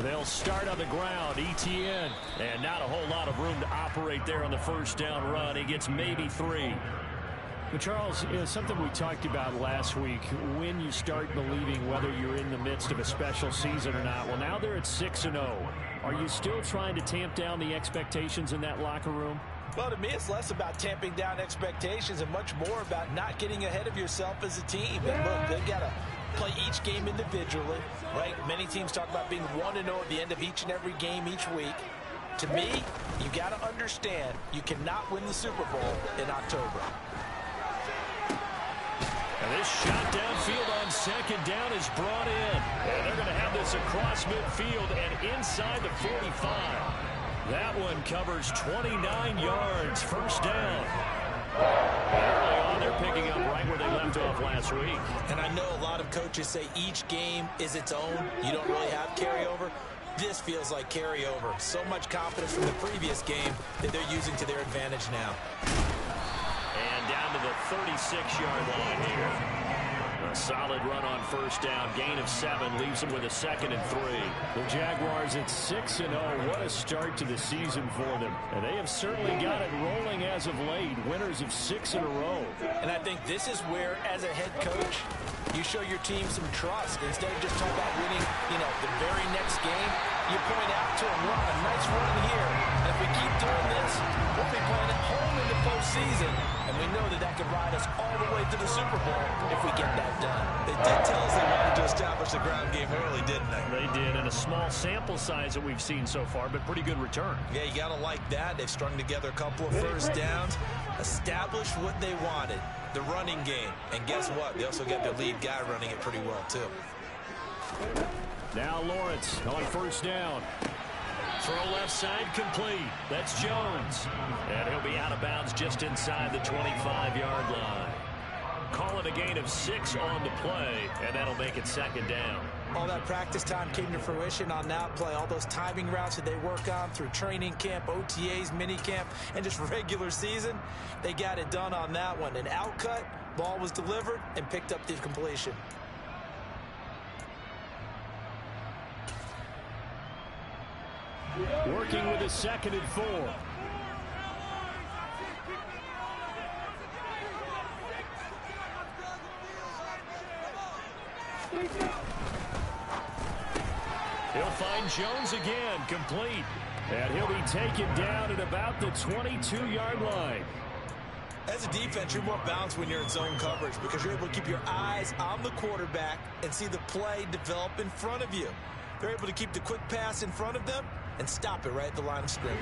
They'll start on the ground. ETN. And not a whole lot of room to operate there on the first down run. He gets maybe 3. But Charles, something we talked about last week, when you start believing whether you're in the midst of a special season or not. Well, now they're at 6-0. Are you still trying to tamp down the expectations in that locker room? Well, to me, it's less about tamping down expectations and much more about not getting ahead of yourself as a team. And look, they've got to play each game individually, right? Many teams talk about being 1-0 at the end of each and every game each week. To me, you got to understand you cannot win the Super Bowl in October. And this shot downfield on second down is brought in. And they're going to have this across midfield and inside the 45. That one covers 29 yards. First down. Early on, they're picking up right where they left off last week. And I know a lot of coaches say each game is its own. You don't really have carryover. This feels like carryover. So much confidence from the previous game that they're using to their advantage now. And down to the 36-yard line here. A solid run on first down. Gain of 7 leaves them with a 2nd and 3. The Jaguars at 6-0. What a start to the season for them. And they have certainly got it rolling as of late. Winners of 6 in a row. And I think this is where, as a head coach, you show your team some trust. Instead of just talking about winning, the very next game, you point out to them, we're on a nice run here. And if we keep doing this, we'll be playing at home in the postseason. And we know that that could ride us all the way to the Super Bowl if we get that done. They did tell us they wanted to establish the ground game early, didn't they? They did, and a small sample size that we've seen so far, but pretty good return. Yeah, you got to like that. They've strung together a couple of first downs, established what they wanted, the running game. And guess what? They also got their lead guy running it pretty well, too. Now Lawrence on first down. Throw left side complete. That's Jones. And he'll be out of bounds just inside the 25-yard line. Call it a gain of 6 on the play, and that'll make it 2nd down. All that practice time came to fruition on that play. All those timing routes that they work on through training camp, OTAs, mini camp, and just regular season, they got it done on that one. An outcut, ball was delivered, and picked up the completion. Working with a 2nd and 4. He'll find Jones again, complete. And he'll be taken down at about the 22-yard line. As a defense, you're more balanced when you're in zone coverage because you're able to keep your eyes on the quarterback and see the play develop in front of you. They're able to keep the quick pass in front of them and stop it right at the line of scrimmage.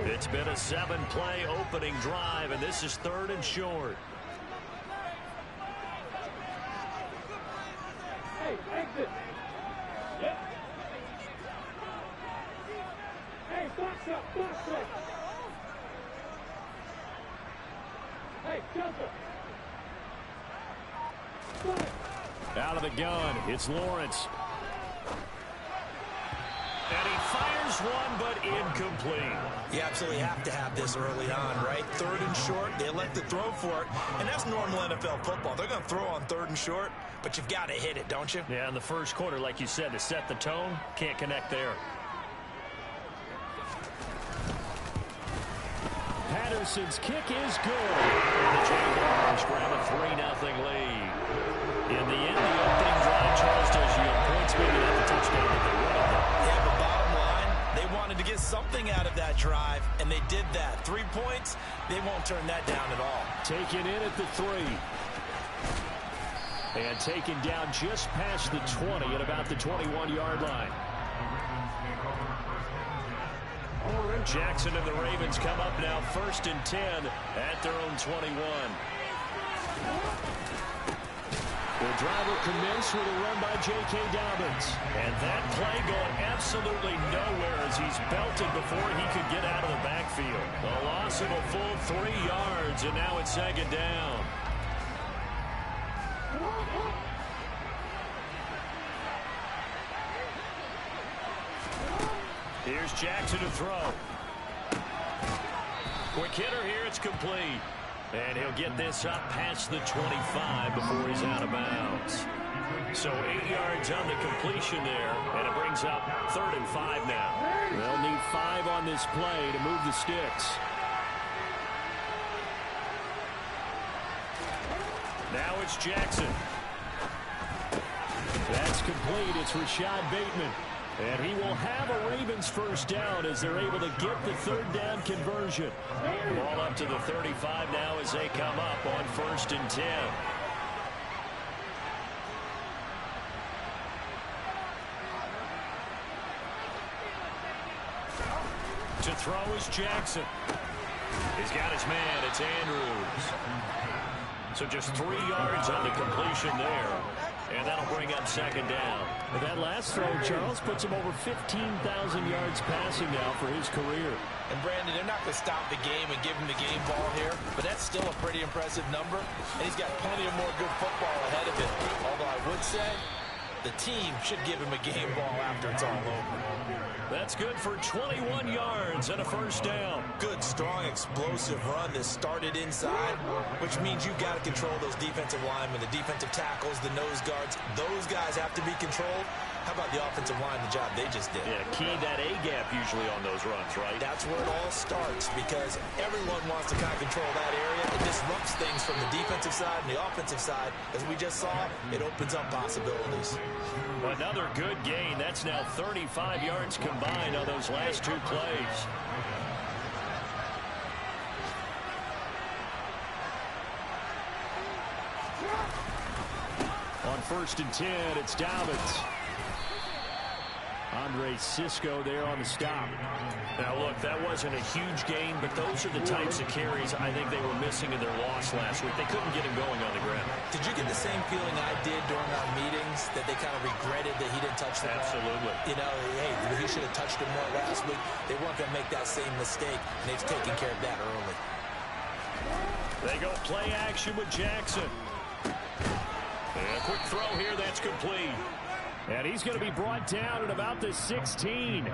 It's been a 7-play opening drive, and this is 3rd and short. Hey, exit. Yep. Hey, box up, box up. Hey, jumper. Out of the gun, it's Lawrence. And he fires one, but incomplete. You absolutely have to have this early on, right? 3rd and short, they elect to throw for it, and that's normal NFL football. They're going to throw on 3rd and short, but you've got to hit it, don't you? Yeah, in the first quarter, like you said, to set the tone, can't connect there. Patterson's kick is good. And the Jaguars grab a 3-0 lead. In the end, the opening drive, Charles, tells you points maybe not the touchdown that they wanted. Yeah, but bottom line, they wanted to get something out of that drive, and they did that. 3 points, they won't turn that down at all. Taken in at the 3. And taken down just past the 20 at about the 21-yard line. Jackson and the Ravens come up now 1st and 10 at their own 21. The drive will commence with a run by J.K. Dobbins. And that play going absolutely nowhere as he's belted before he could get out of the backfield. A loss of a full 3 yards, and now it's 2nd down. Here's Jackson to throw. Quick hitter here, it's complete. And he'll get this up past the 25 before he's out of bounds. So 8 yards on the completion there, and it brings up 3rd and 5 now. They'll need 5 on this play to move the sticks. Now it's Jackson. That's complete. It's Rashad Bateman. And he will have a Ravens first down as they're able to get the 3rd down conversion. Ball up to the 35 now as they come up on 1st and 10. To throw is Jackson. He's got his man. It's Andrews. So just 3 yards on the completion there. And that'll bring up 2nd down. But that last throw, Charles, puts him over 15,000 yards passing now for his career. And Brandon, they're not going to stop the game and give him the game ball here, but that's still a pretty impressive number. And he's got plenty of more good football ahead of him. Although I would say the team should give him a game ball after it's all over. That's good for 21 yards and a first down. Good, strong, explosive run that started inside, which means you've got to control those defensive linemen, the defensive tackles, the nose guards. Those guys have to be controlled. How about the offensive line, the job they just did? Yeah, key that A-gap usually on those runs, right? That's where it all starts because everyone wants to kind of control that area. It disrupts things from the defensive side and the offensive side. As we just saw, it opens up possibilities. Another good gain. That's now 35 yards combined on those last 2 plays. On 1st and 10, it's Dobbins. Andre Cisco there on the stop. Now, look, that wasn't a huge gain, but those are the types of carries I think they were missing in their loss last week. They couldn't get him going on the ground. Did you get the same feeling I did during our meetings, that they kind of regretted that he didn't touch the ball? Absolutely. You know, hey, he should have touched him more last week. They weren't going to make that same mistake, and they've taken care of that early. They go play action with Jackson. And a quick throw here, that's complete. And he's going to be brought down at about the 16.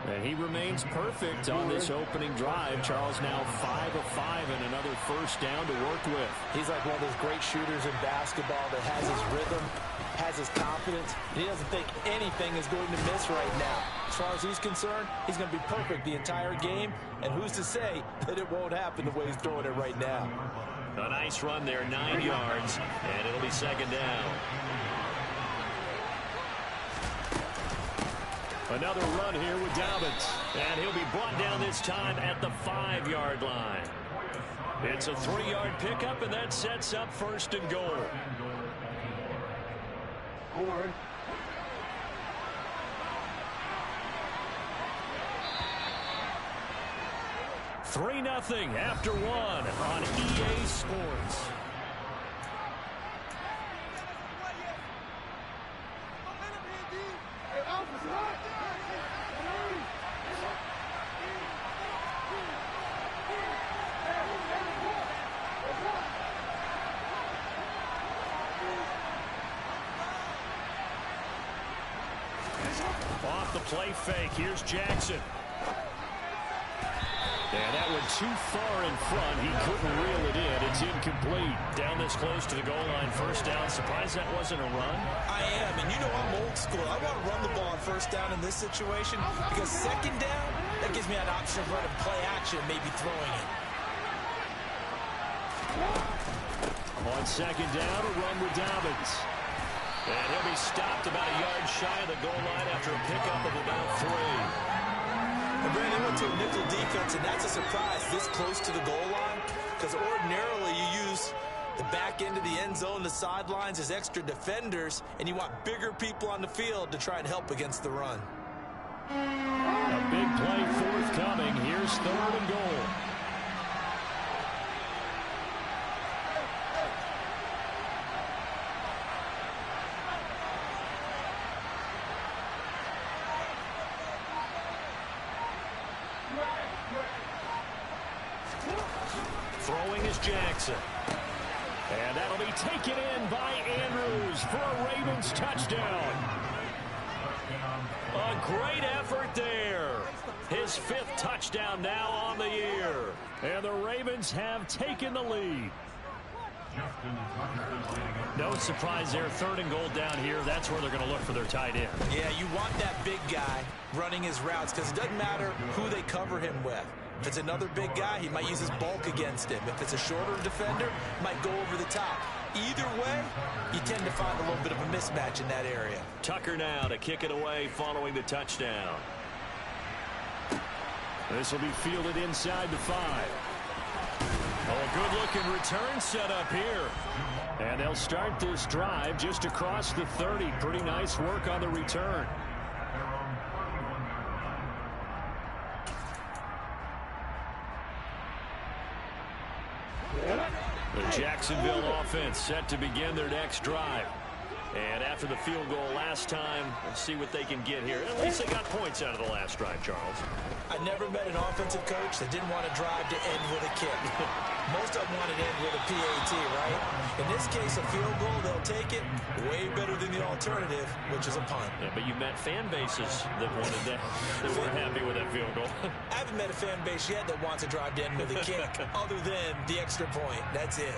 And he remains perfect on this opening drive. Charles now 5 of 5 and another first down to work with. He's like one of those great shooters in basketball that has his rhythm, has his confidence. He doesn't think anything is going to miss right now. As far as he's concerned, he's going to be perfect the entire game. And who's to say that it won't happen the way he's throwing it right now? A nice run there, 9 yards, and it'll be 2nd down. Another run here with Dobbins. And he'll be brought down this time at the 5-yard line. It's a 3-yard pickup, and that sets up 1st and goal. 3-0 after 1 on EA Sports. Off the play fake, here's Jackson. And that went too far in front. He couldn't reel it in. It's incomplete. Down this close to the goal line. First down. Surprised that wasn't a run? I am. And you know I'm old school. I want to run the ball on 1st down in this situation because 2nd down, that gives me an option of running play action, maybe throwing it. On 2nd down, a run with Dobbins. And he'll be stopped about a yard shy of the goal line after a pickup of about 3. And Brandon went to a nickel defense, and that's a surprise this close to the goal line because ordinarily you use the back end of the end zone, the sidelines as extra defenders, and you want bigger people on the field to try and help against the run. A big play forthcoming. Here's 3rd and goal. Throwing is Jackson. And that'll be taken in by Andrews for a Ravens touchdown. A great effort there. His 5th touchdown now on the year. And the Ravens have taken the lead. No surprise there. 3rd and goal down here. That's where they're going to look for their tight end. Yeah, you want that big guy running his routes because it doesn't matter who they cover him with. If it's another big guy, he might use his bulk against him. If it's a shorter defender, might go over the top. Either way, you tend to find a little bit of a mismatch in that area. Tucker now to kick it away following the touchdown. This will be fielded inside the 5. Oh, a good-looking return set up here. And they'll start this drive just across the 30. Pretty nice work on the return. The Jacksonville offense set to begin their next drive. And after the field goal last time, let's see what they can get here. At least they got points out of the last drive, Charles. I never met an offensive coach that didn't want to drive to end with a kick. Most of them want to end with a PAT, right? In this case, a field goal, they'll take it way better than the alternative, which is a punt. Yeah, but you met fan bases that wanted that, that weren't happy with that field goal. I haven't met a fan base yet that wants to drive to end with a kick, other than the extra point. That's it.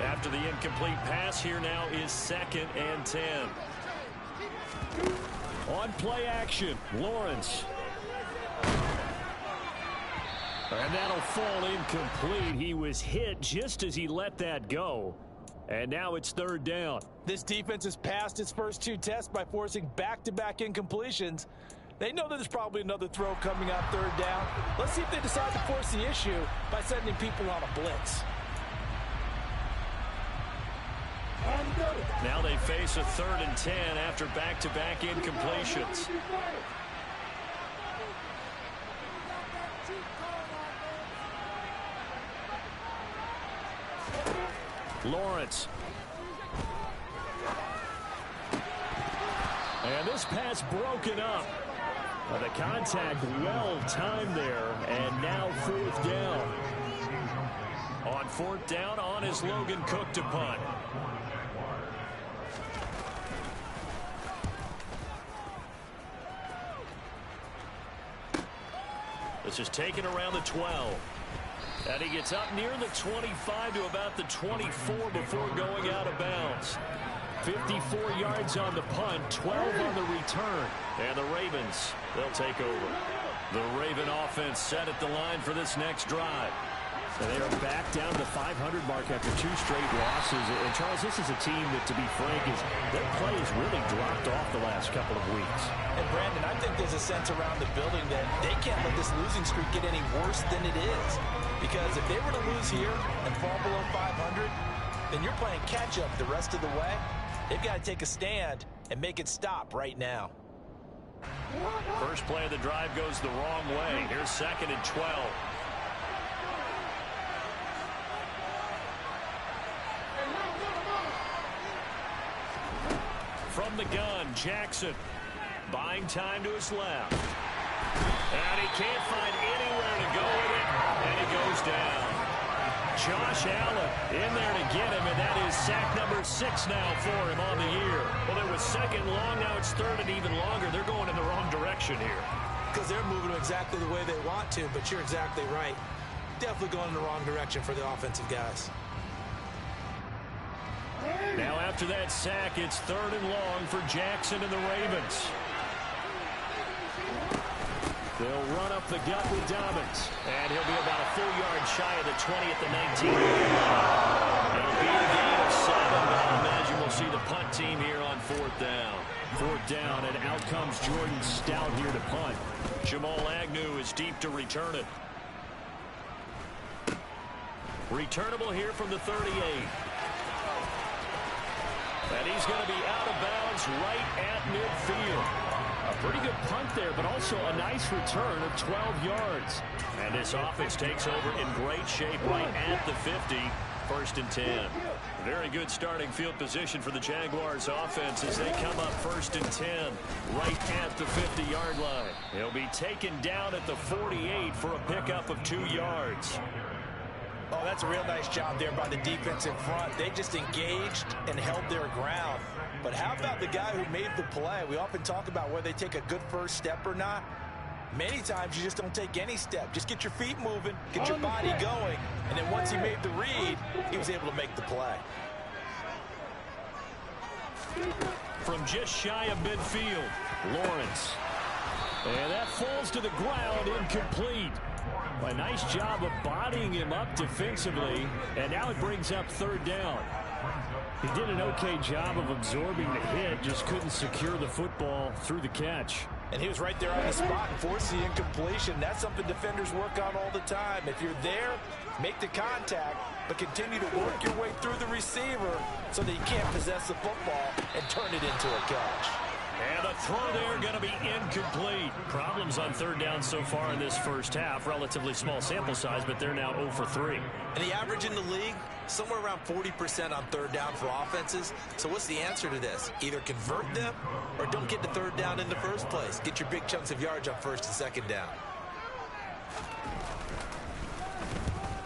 After the incomplete pass, here now is 2nd and 10. On play action, Lawrence. And that'll fall incomplete. He was hit just as he let that go. And now it's 3rd down. This defense has passed its first 2 tests by forcing back-to-back incompletions. They know that there's probably another throw coming out 3rd down. Let's see if they decide to force the issue by sending people on a blitz. Now they face a 3rd and 10 after back-to-back incompletions. Lawrence. And this pass broken up. The contact well timed there, and now 4th down. On 4th down, on is Logan Cook to punt. This is taken around the 12. And he gets up near the 25 to about the 24 before going out of bounds. 54 yards on the punt, 12 on the return. And the Ravens, they'll take over. The Raven offense set at the line for this next drive. And they are back down to the 500 mark after 2 straight losses. And, Charles, this is a team that, to be frank, their play has really dropped off the last couple of weeks. And, Brandon, I think there's a sense around the building that they can't let this losing streak get any worse than it is. Because if they were to lose here and fall below 500, then you're playing catch-up the rest of the way. They've got to take a stand and make it stop right now. First play of the drive goes the wrong way. Here's 2nd and 12. From the gun, Jackson buying time to his left. And he can't find anywhere to go with it, and he goes down. Josh Allen in there to get him, and that is sack number 6 now for him on the year. Well, it was 2nd long, now it's 3rd and even longer. They're going in the wrong direction here. Because they're moving exactly the way they want to, but you're exactly right. Definitely going in the wrong direction for the offensive guys. Now after that sack, it's 3rd and long for Jackson and the Ravens. They'll run up the gut with Dobbins. And he'll be about a full yard shy of the 20 at the 19. It'll be a gain of 7, but I imagine we'll see the punt team here on 4th down. 4th down, and out comes Jordan Stout here to punt. Jamal Agnew is deep to return it. Returnable here from the 38. And he's going to be out of bounds right at midfield. A pretty good punt there, but also a nice return of 12 yards. And this offense takes over in great shape right at the 50. 1st and 10. Very good starting field position for the Jaguars offense as they come up 1st and 10 right at the 50-yard line. He'll be taken down at the 48 for a pickup of 2 yards. Oh, that's a real nice job there by the defense in front. They just engaged and held their ground. But how about the guy who made the play? We often talk about whether they take a good first step or not. Many times you just don't take any step. Just get your feet moving, get your body going, and then once he made the read, he was able to make the play. From just shy of midfield, Lawrence. And that falls to the ground, incomplete. A nice job of bodying him up defensively, and now it brings up third down. He did an okay job of absorbing the hit, just couldn't secure the football through the catch. And he was right there on the spot and forced the incompletion. That's something defenders work on all the time. If you're there, make the contact, but continue to work your way through the receiver so that you can't possess the football and turn it into a catch. And the throw there going to be incomplete. Problems on third down so far in this first half. Relatively small sample size, but they're now 0 for 3. And the average in the league, somewhere around 40% on third down for offenses. So what's the answer to this? Either convert them or don't get to third down in the first place. Get your big chunks of yards on first and second down.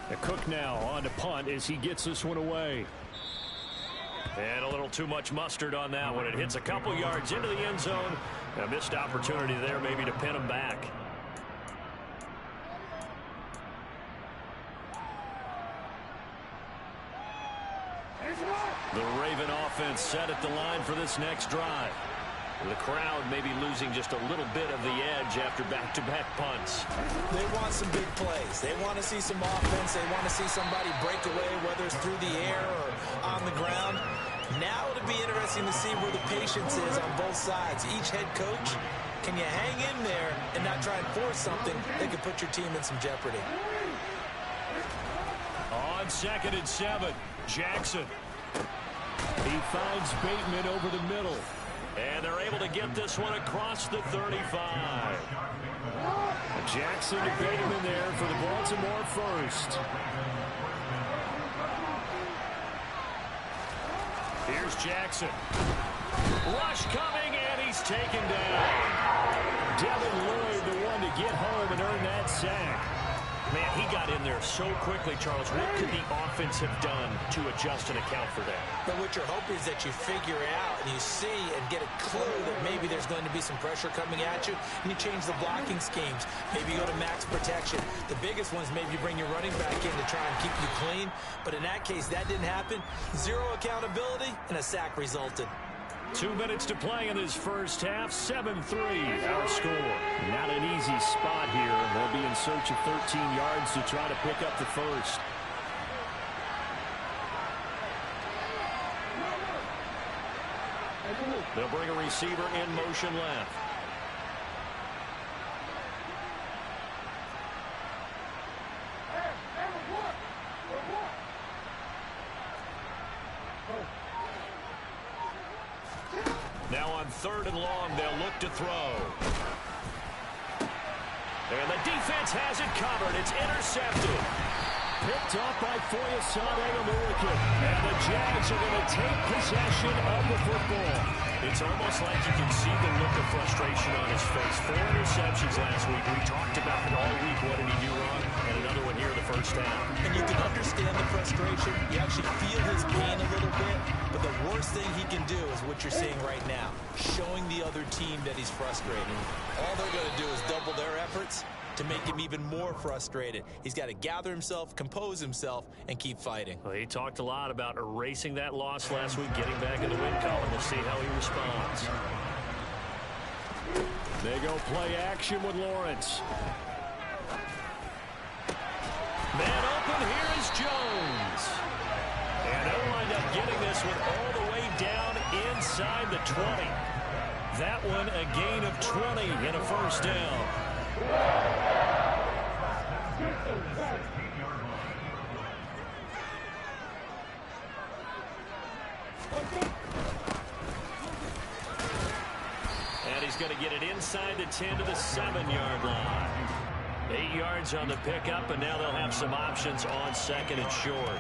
The Cook now on to punt as he gets this one away. And a little too much mustard on that one. It hits a couple yards into the end zone. A missed opportunity there maybe to pin him back. The Raven offense set at the line for this next drive. The crowd maybe losing just a little bit of the edge after back-to-back punts. They want some big plays. They want to see some offense. They want to see somebody break away, whether it's through the air or on the ground. Now it'll be interesting to see where the patience is on both sides. Each head coach, can you hang in there and not try and force something that could put your team in some jeopardy? On 2nd and 7, Jackson. He finds Bateman over the middle. And they're able to get this one across the 35. Jackson to Bateman there for the Baltimore first. Here's Jackson. Rush coming, and he's taken down. Devin Lloyd, the one to get home and earn that sack. Man, he got in there so quickly, Charles. What could the offense have done to adjust and account for that? But what you're hoping is that you figure out and you see and get a clue that maybe there's going to be some pressure coming at you, and you change the blocking schemes. Maybe you go to max protection. The biggest ones, maybe you bring your running back in to try and keep you clean. But in that case, that didn't happen. Zero accountability, and a sack resulted. 2 minutes to play in this first half. 7-3 our score. Not an easy spot here. They'll be in search of 13 yards to try to pick up the first. They'll bring a receiver in motion left. Now on 3rd and long, they'll look to throw. And the defense has it covered. It's intercepted. Picked off by Foyesade Oluokun. And the Jags are going to take possession of the football. It's almost like you can see the look of frustration on his face. 4 interceptions last week. We talked about it all week. What did he do wrong? And another one here in the first half. And you can understand the frustration. You actually feel his pain a little bit. But the worst thing he can do is what you're seeing right now. Showing the other team that he's frustrated. All they're going to do is double their efforts to make him even more frustrated. He's got to gather himself, compose himself, and keep fighting. Well, he talked a lot about erasing that loss last week, getting back in the win column. We'll see how he responds. They go play action with Lawrence. Man open, here is Jones. And they'll wind up getting this one all the way down inside the 20. That one a gain of 20 and a first down. And he's going to get it inside the 10 to the 7-yard line. 8 yards on the pickup, and now they'll have some options on 2nd and short.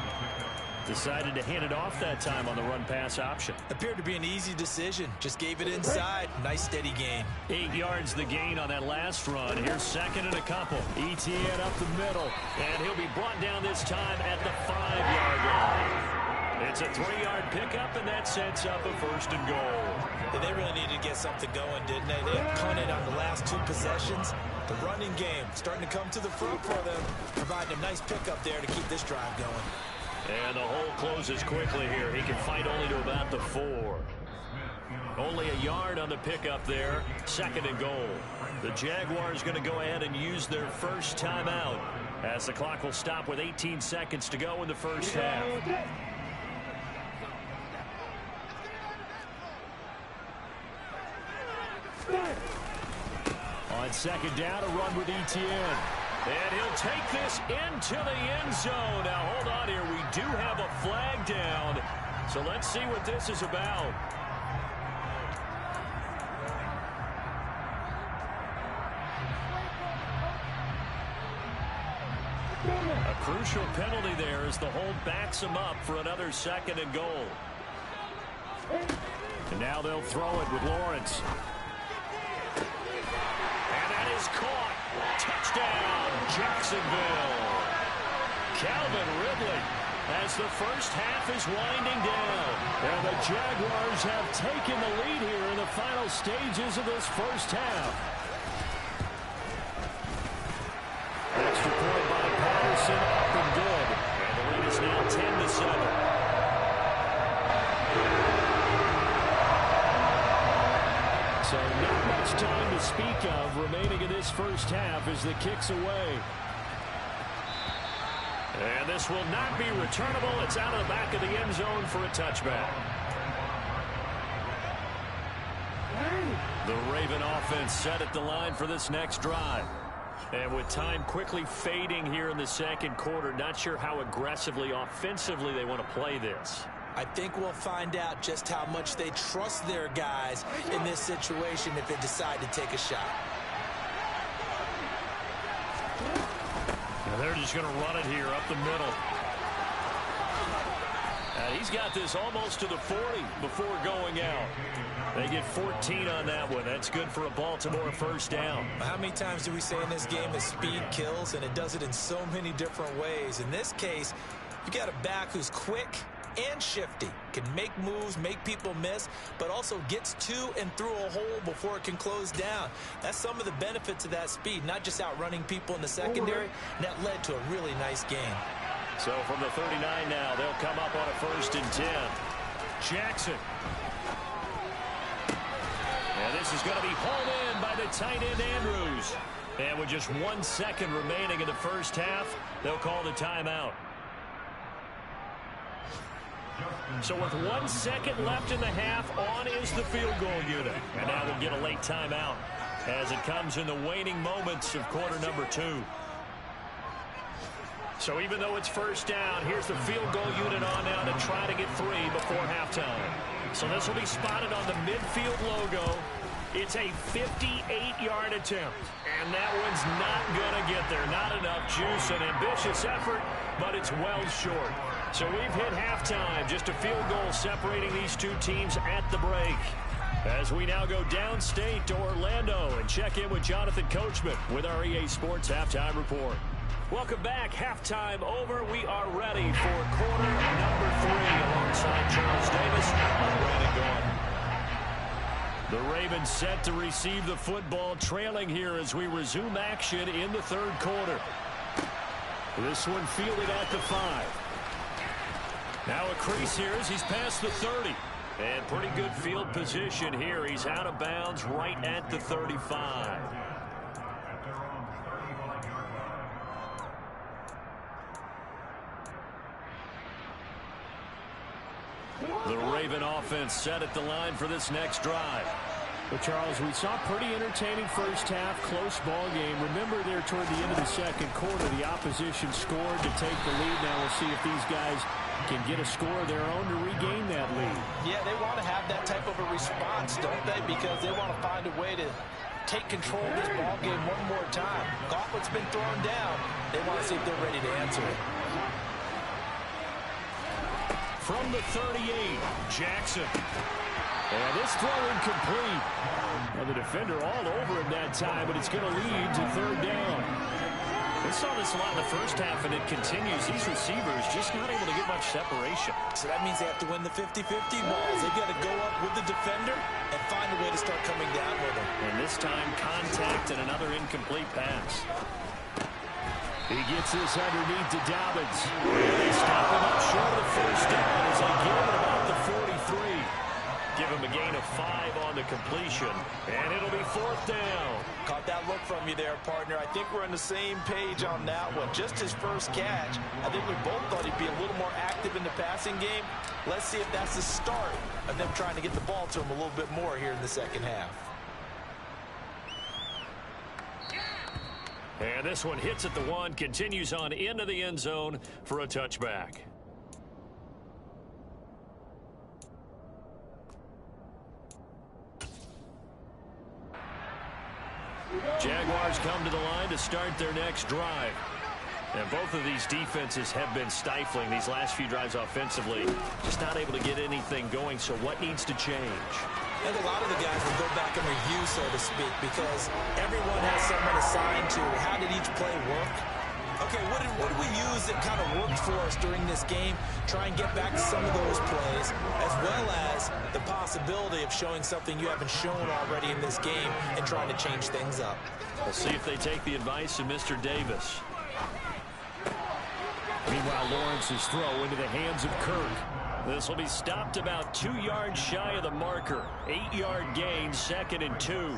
Decided to hand it off that time on the run-pass option. Appeared to be an easy decision. Just gave it inside. Nice steady gain. 8 yards the gain on that last run. Here's 2nd and a couple. ETN up the middle. And he'll be brought down this time at the 5-yard line. It's a 3-yard pickup, and that sets up a 1st and goal. They really needed to get something going, didn't they? They had punted on the last 2 possessions. The running game starting to come to the front for them, providing a nice pickup there to keep this drive going. And the hole closes quickly here. He can fight only to about the 4. Only a yard on the pickup there. 2nd and goal. The Jaguars going to go ahead and use their first timeout as the clock will stop with 18 seconds to go in the first half. On 2nd down, a run with Etienne. And he'll take this into the end zone. Now, hold on here. We do have a flag down. So let's see what this is about. A crucial penalty there as the hold backs him up for another 2nd and goal. And now they'll throw it with Lawrence. And that is caught. Touchdown, Jacksonville. Calvin Ridley as the first half is winding down. And the Jaguars have taken the lead here in the final stages of this first half. Extra point by Patterson, up and good. And the lead is now 10-7. So not much time to speak of remaining in this first half as the kick's away. And this will not be returnable. It's out of the back of the end zone for a touchback. The Raven offense set at the line for this next drive. And with time quickly fading here in the 2nd quarter, not sure how aggressively, offensively they want to play this. I think we'll find out just how much they trust their guys in this situation if they decide to take a shot. And they're just going to run it here up the middle. And he's got this almost to the 40 before going out. They get 14 on that one. That's good for a Baltimore first down. How many times do we say in this game that speed kills, and it does it in so many different ways? In this case, you got a back who's quick and shifty, can make moves, make people miss, but also gets to and through a hole before it can close down. That's some of the benefits of that speed, not just outrunning people in the secondary, and that led to a really nice game. So from the 39 now, they'll come up on a 1st and 10. Jackson. And this is going to be hauled in by the tight end Andrews. And with just 1 second remaining in the first half, they'll call the timeout. So with 1 second left in the half, on is the field goal unit. And now we'll get a late timeout as it comes in the waning moments of quarter number 2. So even though it's first down, here's the field goal unit on now to try to get 3 before halftime. So this will be spotted on the midfield logo. It's a 58-yard attempt. And that one's not going to get there. Not enough juice, an ambitious effort, but it's well short. So we've hit halftime. Just a field goal separating these two teams at the break. As we now go downstate to Orlando and check in with Jonathan Coachman with our EA Sports Halftime Report. Welcome back. Halftime over. We are ready for quarter number 3 alongside Charles Davis. I'm Brandon Gaudin. The Ravens set to receive the football, trailing here as we resume action in the 3rd quarter. This one fielded at the 5. Now a crease here as he's past the 30. And pretty good field position here. He's out of bounds right at the 35. The Raven offense set at the line for this next drive. Well, Charles, we saw pretty entertaining first half, close ball game. Remember there toward the end of the 2nd quarter, the opposition scored to take the lead. Now we'll see if these guys can get a score of their own to regain that lead. Yeah, they want to have that type of a response, don't they? Because they want to find a way to take control of this ball game one more time. Gauntlet's been thrown down. They want to see if they're ready to answer it. From the 38, Jackson. And this throw incomplete. Well, the defender all over him that time, but it's going to lead to 3rd down. We saw this a lot in the first half, and it continues. These receivers just not able to get much separation. So that means they have to win the 50-50 balls. They've got to go up with the defender and find a way to start coming down with him. And this time, contact and another incomplete pass. He gets this underneath to Dobbins. They stop him up short of the first down as they give him about the 43. Give him a gain of 5 on the completion, and it'll be 4th down. Caught that look from you there, partner. I think we're on the same page on that one. Just his first catch. I think we both thought he'd be a little more active in the passing game. Let's see if that's the start of them trying to get the ball to him a little bit more here in the second half. And this one hits at the 1, continues on into the end zone for a touchback. Jaguars come to the line to start their next drive. And both of these defenses have been stifling these last few drives offensively. Just not able to get anything going, so what needs to change? And a lot of the guys will go back and review, so to speak, because everyone has someone assigned to how did each play work. Okay, what did we use that kind of worked for us during this game? Try and get back to some of those plays, as well as the possibility of showing something you haven't shown already in this game and trying to change things up. We'll see if they take the advice of Mr. Davis. Meanwhile, Lawrence's throw into the hands of Kirk. This will be stopped about 2 yards shy of the marker. 8-yard gain, 2nd and 2.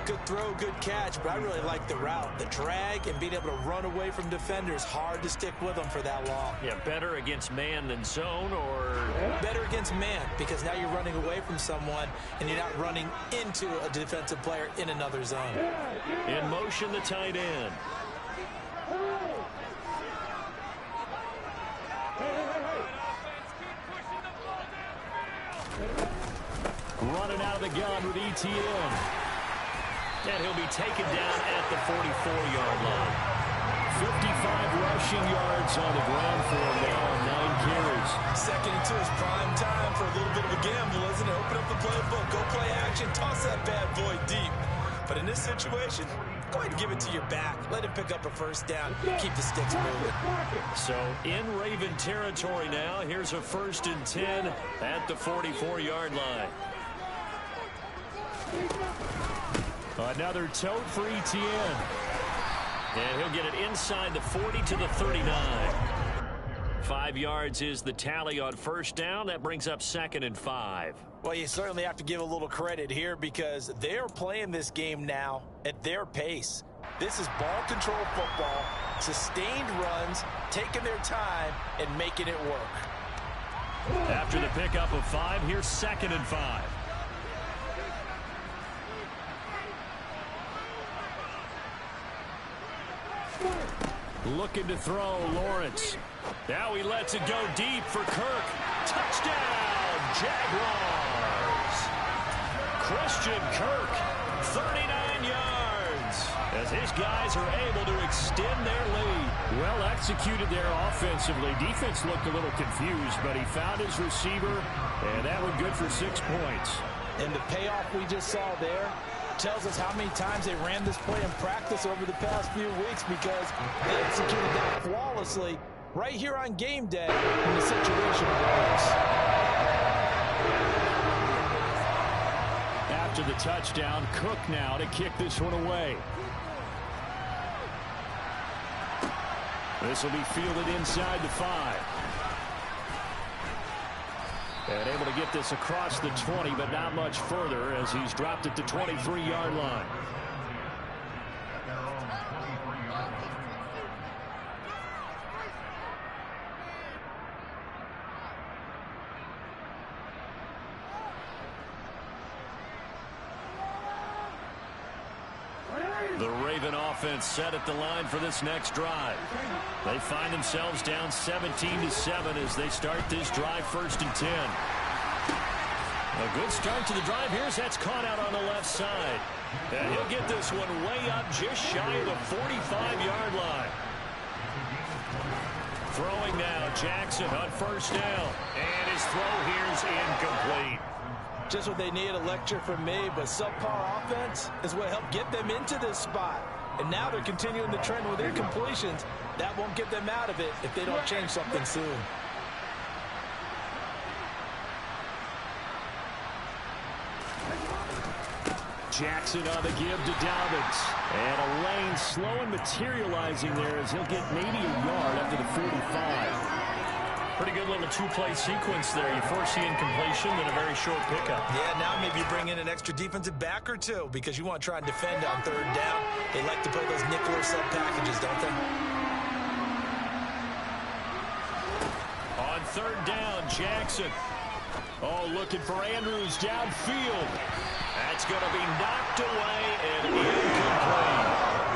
Good throw, good catch, but I really like the route. The drag and being able to run away from defenders, hard to stick with them for that long. Yeah, better against man than zone, or? Better against man, because now you're running away from someone and you're not running into a defensive player in another zone. In motion, the tight end. Running out of the gun with ETN. And he'll be taken down at the 44-yard line. 55 rushing yards on the ground for him now on 9 carries. 2nd and 2 is prime time for a little bit of a gamble, isn't it? Open up the playbook, go play action, toss that bad boy deep. But in this situation, go ahead and give it to your back. Let him pick up a first down. Keep the sticks moving. So in Raven territory now, here's a 1st and 10 at the 44-yard line. Another tote for ETN. And he'll get it inside the 40 to the 39. 5 yards is the tally on 1st down. That brings up 2nd and 5. Well, you certainly have to give a little credit here because they're playing this game now at their pace. This is ball control football, sustained runs, taking their time, and making it work. After the pickup of 5, here's 2nd and 5. Looking to throw, Lawrence. Now he lets it go deep for Kirk. Touchdown, Jaguars. Christian Kirk, 39 yards, as his guys are able to extend their lead. Well executed there offensively. Defense looked a little confused, but he found his receiver, and that was good for 6 points. And the payoff we just saw there tells us how many times they ran this play in practice over the past few weeks, because they executed that flawlessly right here on game day when the situation arose. After the touchdown, Cook now to kick this one away. This will be fielded inside the 5. And able to get this across the 20, but not much further as he's dropped it to 23-yard line. The Raven offense set at the line for this next drive. They find themselves down 17-7 as they start this drive 1st and 10. A good start to the drive here as that's caught out on the left side. And he'll get this one way up just shy of the 45-yard line. Throwing now, Jackson on 1st down. And his throw here's incomplete. Just what they need, a lecture from me, but subpar offense is what helped get them into this spot. And now they're continuing the trend with incompletions. That won't get them out of it if they don't change something soon. Jackson on the give to Dobbins. And a lane slow and materializing there as he'll get maybe a yard up to the 45. Pretty good little two-play sequence there. You force the incompletion, then a very short pickup. Yeah, now maybe you bring in an extra defensive back or two because you want to try and defend on third down. They like to play those nickel or sub packages, don't they? On third down, Jackson. Oh, looking for Andrews downfield. That's going to be knocked away and incomplete.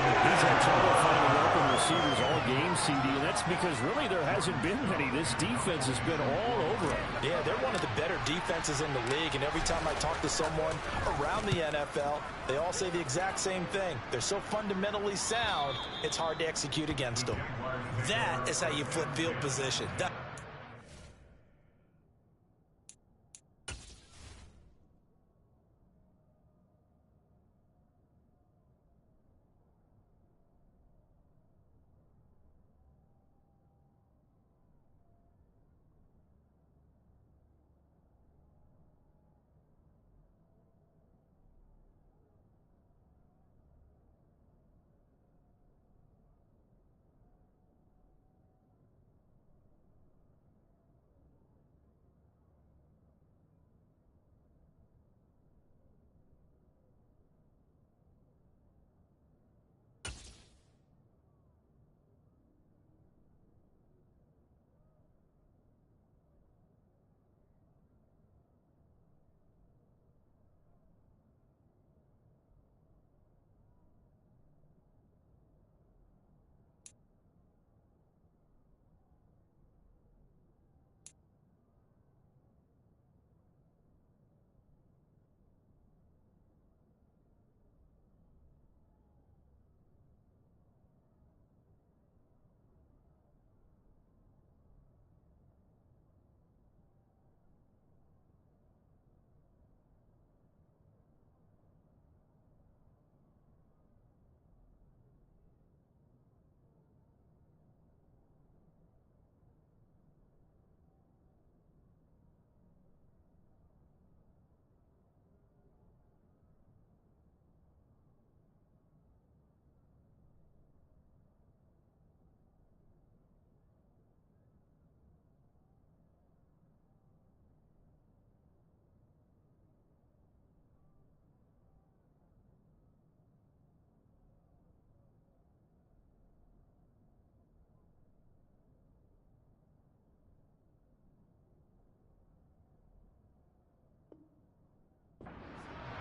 He's had trouble finding open receivers all game, CD, and that's because really there hasn't been many. This defense has been all over him. Yeah, they're one of the better defenses in the league, and every time I talk to someone around the NFL, they all say the exact same thing. They're so fundamentally sound, it's hard to execute against them. That is how you flip field position.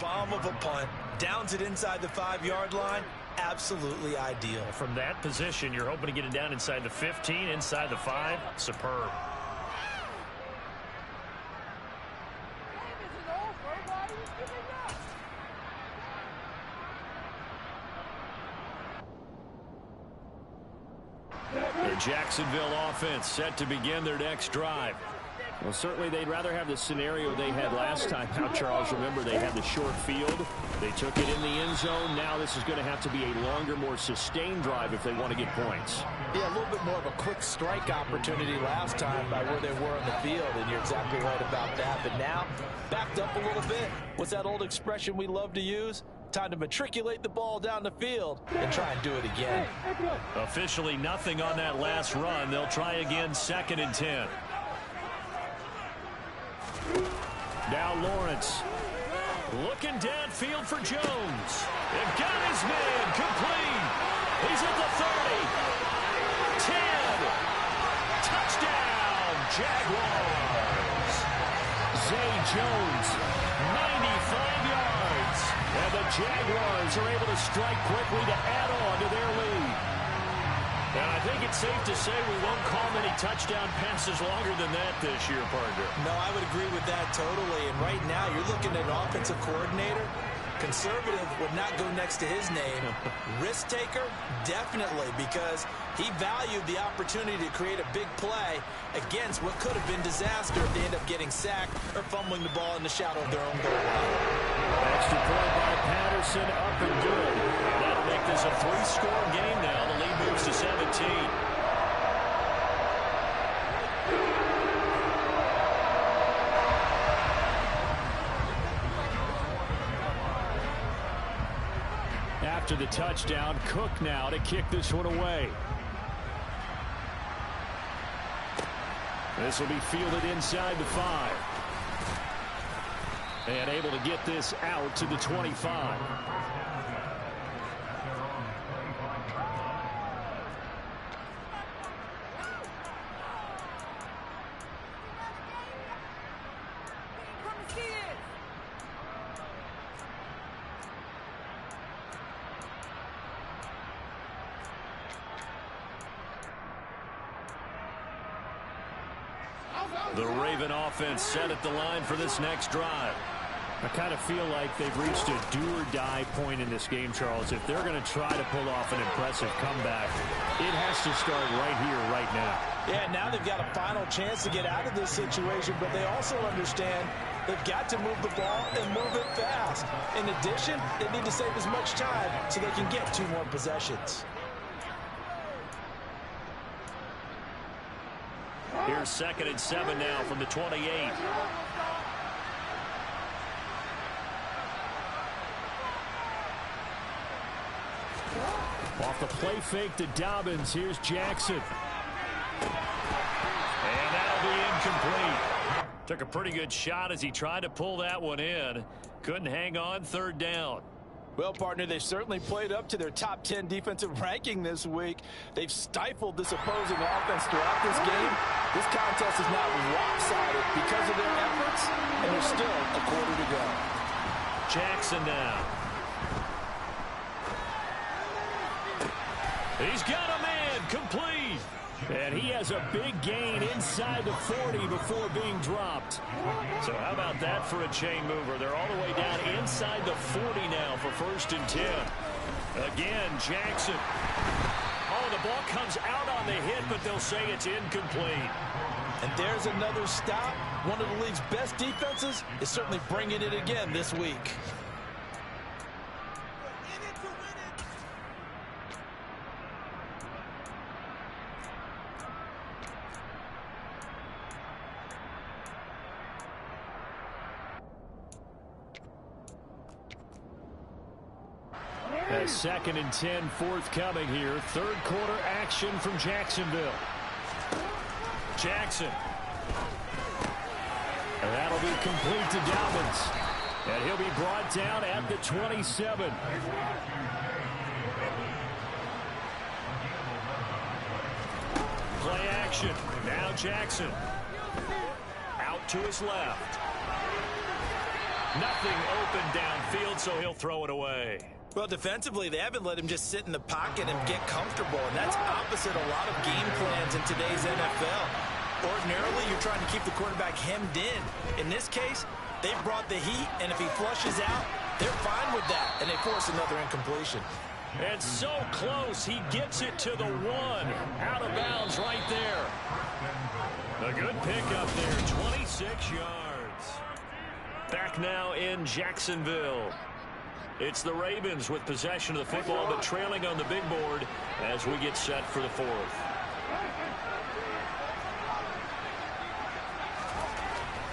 Bomb of a punt. Downs it inside the 5-yard line. Absolutely ideal. From that position, you're hoping to get it down inside the 15, inside the 5. Superb. The Jacksonville offense set to begin their next drive. Well, certainly they'd rather have the scenario they had last time. Now, Charles, remember, they had the short field. They took it in the end zone. Now this is going to have to be a longer, more sustained drive if they want to get points. Yeah, a little bit more of a quick strike opportunity last time by where they were on the field, and you're exactly right about that. But now, backed up a little bit. What's that old expression we love to use? Time to matriculate the ball down the field and try and do it again. Officially nothing on that last run. They'll try again, 2nd and 10. Now Lawrence. Looking downfield for Jones. They've got his man complete. He's at the 30. 10. Touchdown, Jaguars. Zay Jones, 95 yards. And the Jaguars are able to strike quickly to add on to their lead. And I think it's safe to say we won't call many touchdown passes longer than that this year, partner. No, I would agree with that totally. And right now, you're looking at an offensive coordinator. Conservative would not go next to his name. Risk taker, definitely, because he valued the opportunity to create a big play against what could have been disaster if they end up getting sacked or fumbling the ball in the shadow of their own goal line. Extra point by Patterson, up and good. That'll make this a three-score game now. The lead moves to 17. After the touchdown, Cook now to kick this one away. This will be fielded inside the 5. And able to get this out to the 25. The Raven offense set at the line for this next drive. I kind of feel like they've reached a do-or-die point in this game, Charles. If they're going to try to pull off an impressive comeback, it has to start right here, right now. Yeah, now they've got a final chance to get out of this situation, but they also understand they've got to move the ball and move it fast. In addition, they need to save as much time so they can get 2 more possessions. Here's 2nd and 7 now from the 28. Off the play fake to Dobbins. Here's Jackson. And that'll be incomplete. Took a pretty good shot as he tried to pull that one in. Couldn't hang on 3rd down. Well, partner, they've certainly played up to their top 10 defensive ranking this week. They've stifled this opposing offense throughout this game. This contest is now lopsided because of their efforts, and there's still a quarter to go. Jackson now. He's got a man, complete. And he has a big gain inside the 40 before being dropped. So how about that for a chain mover? They're all the way down inside the 40 now for 1st and 10. Again, Jackson. Oh, the ball comes out on the hit, but they'll say it's incomplete. And there's another stop. One of the league's best defenses is certainly bringing it again this week. A 2nd and 10 forthcoming here. 3rd quarter action from Jacksonville. Jackson. And that'll be complete to Dobbins. And he'll be brought down at the 27. Play action. Now Jackson. Out to his left. Nothing open downfield, so he'll throw it away. Well, defensively, they haven't let him just sit in the pocket and get comfortable, and that's opposite a lot of game plans in today's NFL. Ordinarily, you're trying to keep the quarterback hemmed in. In this case, they've brought the heat, and if he flushes out, they're fine with that, and they force another incompletion. And so close, he gets it to the 1. Out of bounds right there. A good pickup there, 26 yards. Back now in Jacksonville. It's the Ravens with possession of the football, but trailing on the big board as we get set for the 4th.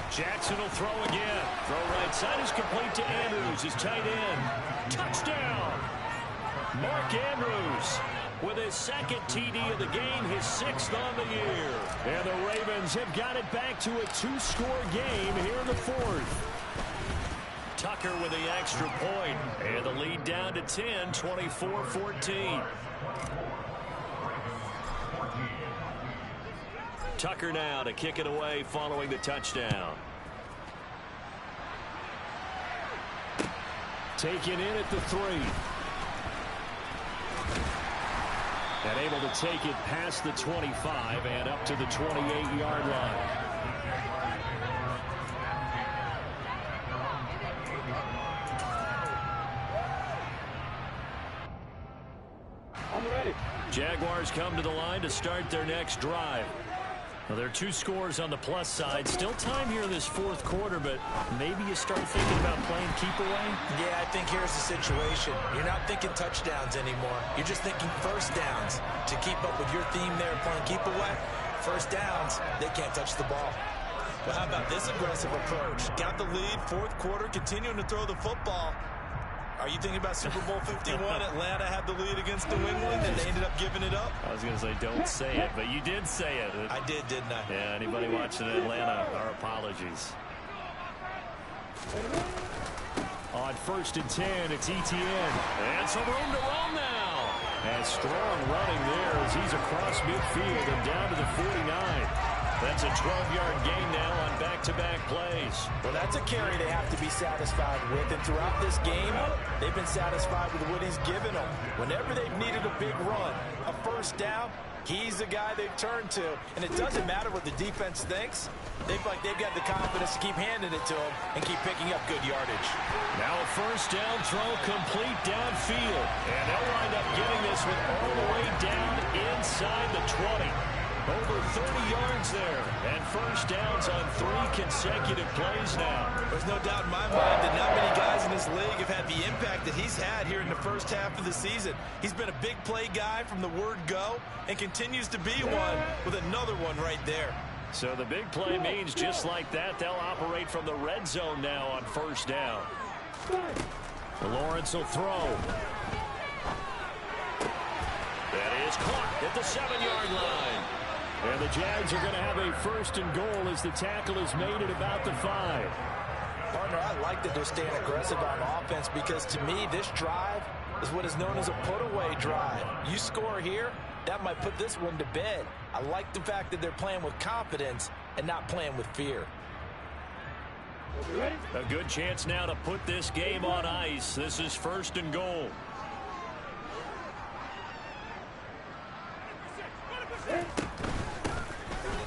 Jackson will throw again. Throw right side is complete to Andrews, his tight end. Touchdown! Mark Andrews with his 2nd TD of the game, his 6th on the year. And the Ravens have got it back to a 2-score game here in the 4th. Tucker with the extra point, and the lead down to 10, 24-14. Tucker now to kick it away following the touchdown. Taken in at the 3. And able to take it past the 25 and up to the 28-yard line. I'm ready. Jaguars come to the line to start their next drive. Well, there are 2 scores on the plus side. Still time here in this fourth quarter, but maybe you start thinking about playing keep away? Yeah, I think here's the situation. You're not thinking touchdowns anymore. You're just thinking first downs. To keep up with your theme there playing keep away, first downs, they can't touch the ball. Well, how about this aggressive approach? Got the lead, fourth quarter, continuing to throw the football. Are you thinking about Super Bowl 51? Atlanta had the lead against New England, and they ended up giving it up? I was going to say, don't say it, but you did say it. I did, didn't I? Yeah, anybody watching Atlanta, our apologies. On 1st and 10, it's Etienne. And some room to run now. And strong running there as he's across midfield and down to the 49. That's a 12-yard gain now on back-to-back plays. Well, that's a carry they have to be satisfied with. And throughout this game, they've been satisfied with what he's given them. Whenever they've needed a big run, a first down, he's the guy they've turned to. And it doesn't matter what the defense thinks. They feel like they've got the confidence to keep handing it to him and keep picking up good yardage. Now a first down throw complete downfield. And they'll wind up getting this one all the way down inside the 20. Over 30 yards there, and first downs on 3 consecutive plays now. There's no doubt in my mind that not many guys in this league have had the impact that he's had here in the first half of the season. He's been a big play guy from the word go and continues to be one with another one right there. So the big play means just like that, they'll operate from the red zone now on first down. Lawrence will throw. That is caught at the 7-yard line. And the Jags are going to have a first and goal as the tackle is made at about the 5. Partner, I like that they're staying aggressive on offense because to me, this drive is what is known as a put-away drive. You score here, that might put this one to bed. I like the fact that they're playing with confidence and not playing with fear. A good chance now to put this game on ice. This is first and goal.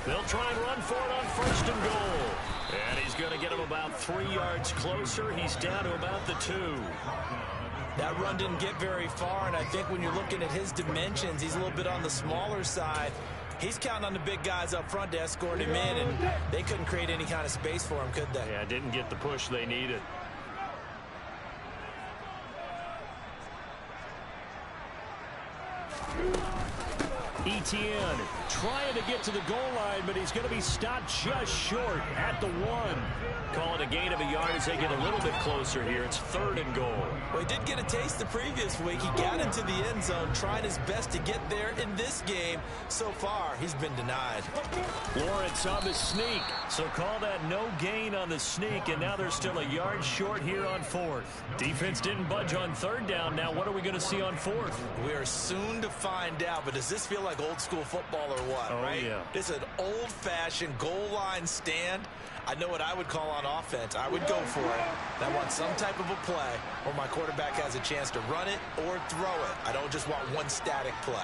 They'll try and run for it on first and goal. And he's going to get him about 3 yards closer. He's down to about the 2. That run didn't get very far, and I think when you're looking at his dimensions, he's a little bit on the smaller side. He's counting on the big guys up front to escort him in, and they couldn't create any kind of space for him, could they? Yeah, didn't get the push they needed. Etienne trying to get to the goal line, but he's going to be stopped just short at the 1. Call it a gain of a yard as they get a little bit closer here. It's 3rd and goal. Well, he did get a taste the previous week. He got into the end zone, trying his best to get there in this game. So far, he's been denied. Lawrence on the sneak. So call that no gain on the sneak, and now they're still a yard short here on 4th. Defense didn't budge on 3rd down. Now what are we going to see on 4th? We are soon to find out, but does this feel like old school football or what, right? Yeah. This is an old-fashioned goal line stand. I know what I would call on offense. I would go for it. And I want some type of a play where my quarterback has a chance to run it or throw it. I don't just want one static play.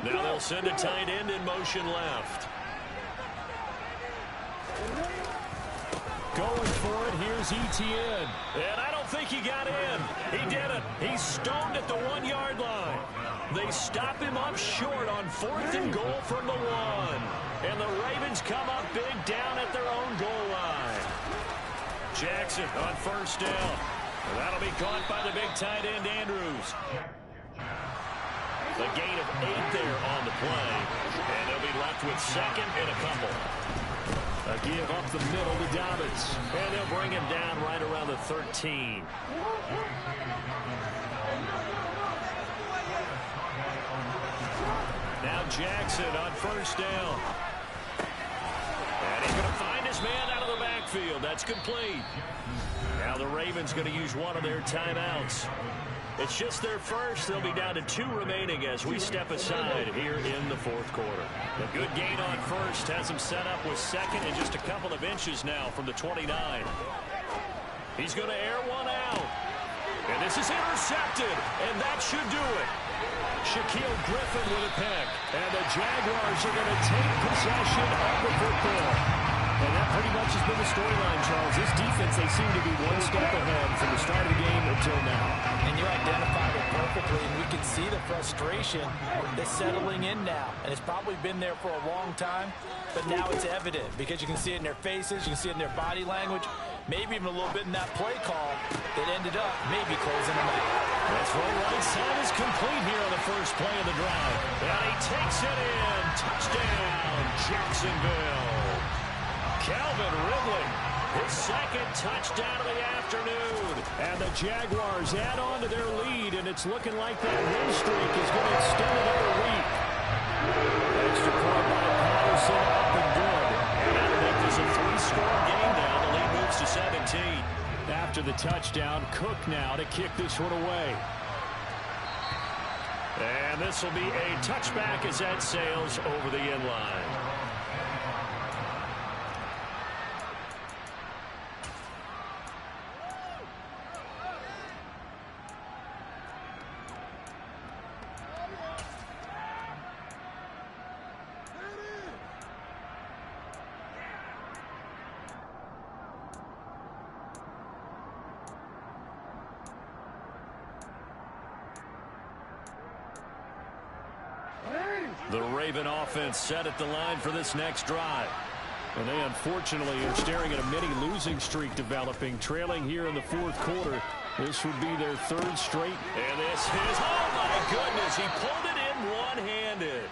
Now they'll send a tight end in motion left. Going for it, here's Etienne. And I don't think he got in. He didn't. He's stoned at the 1-yard line. They stop him up short on 4th and goal from the 1. And the Ravens come up big down at their own goal line. Jackson on first down. And that'll be caught by the big tight end, Andrews. The gain of 8 there on the play. And they'll be left with 2nd and a couple. A give up the middle to Dobbins. And they'll bring him down right around the 13. Now Jackson on first down. And he's going to find his man out of the backfield. That's complete. Now the Ravens going to use one of their timeouts. It's just their first. They'll be down to 2 remaining as we step aside here in the 4th quarter. A good gain on first. Has him set up with 2nd and just a couple of inches now from the 29. He's going to air one out. And this is intercepted. And that should do it. Shaquille Griffin with a pick. And the Jaguars are going to take possession of the football. And that pretty much has been the storyline, Charles. This defense, they seem to be one step ahead from the start of the game until now. And you identified it perfectly, and we can see the frustration that's settling in now. And it's probably been there for a long time, but now it's evident because you can see it in their faces, you can see it in their body language, maybe even a little bit in that play call that ended up maybe closing them out. That's right. Right side is complete here on the first play of the drive. And he takes it in. Touchdown, Jacksonville. Calvin Ridley, his second touchdown of the afternoon. And the Jaguars add on to their lead, and it's looking like that win streak is going to extend another week. Extra point by Patterson, up and good. And that'll make this a 3-score game now. The lead moves to 17. After the touchdown, Cook now to kick this one away. And this will be a touchback as that sails over the end line. The Raven offense set at the line for this next drive. And they unfortunately are staring at a mini losing streak developing, trailing here in the fourth quarter. This would be their third straight. And this is, oh my goodness, he pulled it in one-handed.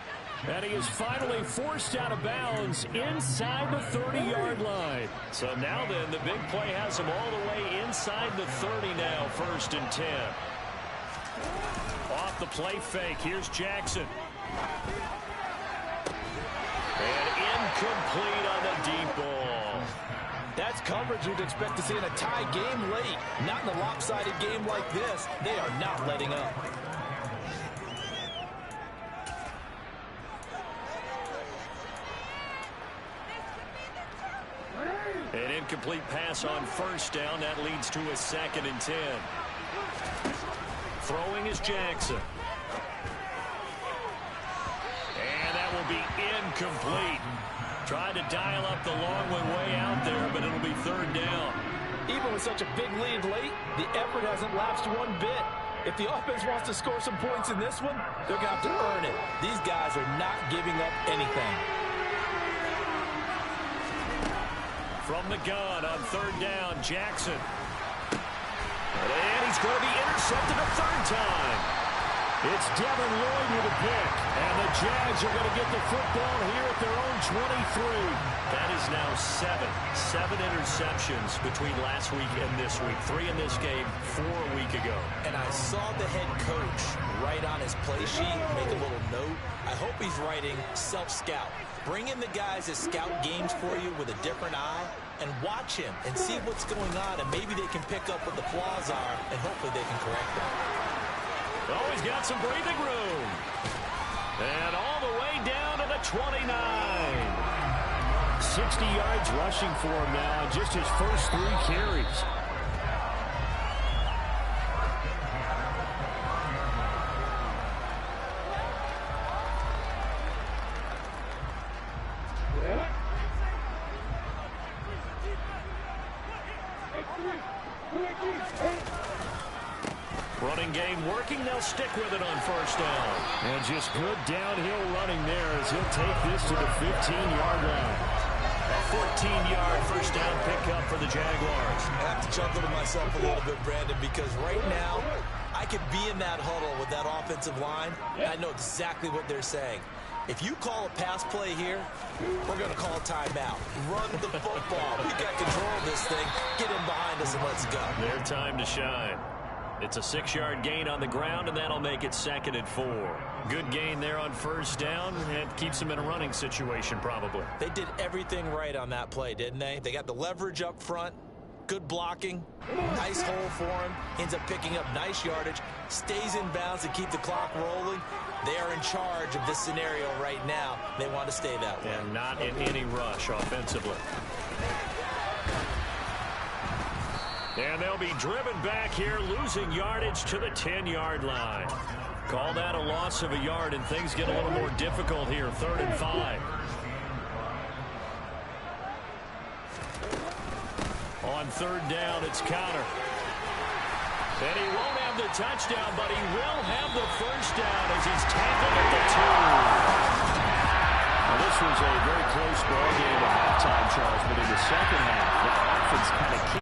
And he is finally forced out of bounds inside the 30-yard line. So now then, the big play has him all the way inside the 30 now, 1st and 10. Off the play fake, here's Jackson. And incomplete on the deep ball. That's coverage you'd expect to see in a tie game late. Not in a lopsided game like this. They are not letting up. An incomplete pass on 1st down. That leads to a 2nd and 10. Throwing is Jackson. And that will be incomplete. Tried to dial up the long one way out there, but it'll be 3rd down. Even with such a big lead late, the effort hasn't lapsed one bit. If the offense wants to score some points in this one, they're going to have to earn it. These guys are not giving up anything. From the gun on 3rd down, Jackson. And he's going to be intercepted a 3rd time. It's Devin Lloyd with a pick. And the Jags are going to get the football here at their own 23. That is now 7 interceptions between last week and this week. 3 in this game, 4 a week ago. And I saw the head coach write on his play sheet, make a little note. I hope he's writing self-scout. Bring in the guys that scout games for you with a different eye and watch him and see what's going on, and maybe they can pick up what the flaws are, and hopefully they can correct them. Oh, he's got some breathing room. And all the way down to the 29. 60 yards rushing for him now, just his first 3 carries. Running game working. They'll stick with it on 1st down. And just good downhill running there as he'll take this to the 15-yard line. A 14-yard 1st down pickup for the Jaguars. I have to chuckle to myself a little bit, Brandon, because right now I could be in that huddle with that offensive line, and I know exactly what they're saying. If you call a pass play here, we're going to call a timeout. Run the football. We got control of this thing. Get in behind us and let's go. Their time to shine. It's a 6-yard gain on the ground, and that'll make it 2nd and 4. Good gain there on 1st down. It keeps them in a running situation, probably. They did everything right on that play, didn't they? They got the leverage up front, good blocking, nice hole for him. Ends up picking up nice yardage, stays in bounds to keep the clock rolling. They are in charge of this scenario right now. They want to stay that way. And not in any rush offensively. And they'll be driven back here, losing yardage to the 10-yard line. Call that a loss of a yard, and things get a little more difficult here, 3rd and 5. On third down, it's Conner. And he won't have the touchdown, but he will have the first down as he's tackled at the 2. Well, this was a very close ball game at halftime, Charles, but in the second half, the offense kind of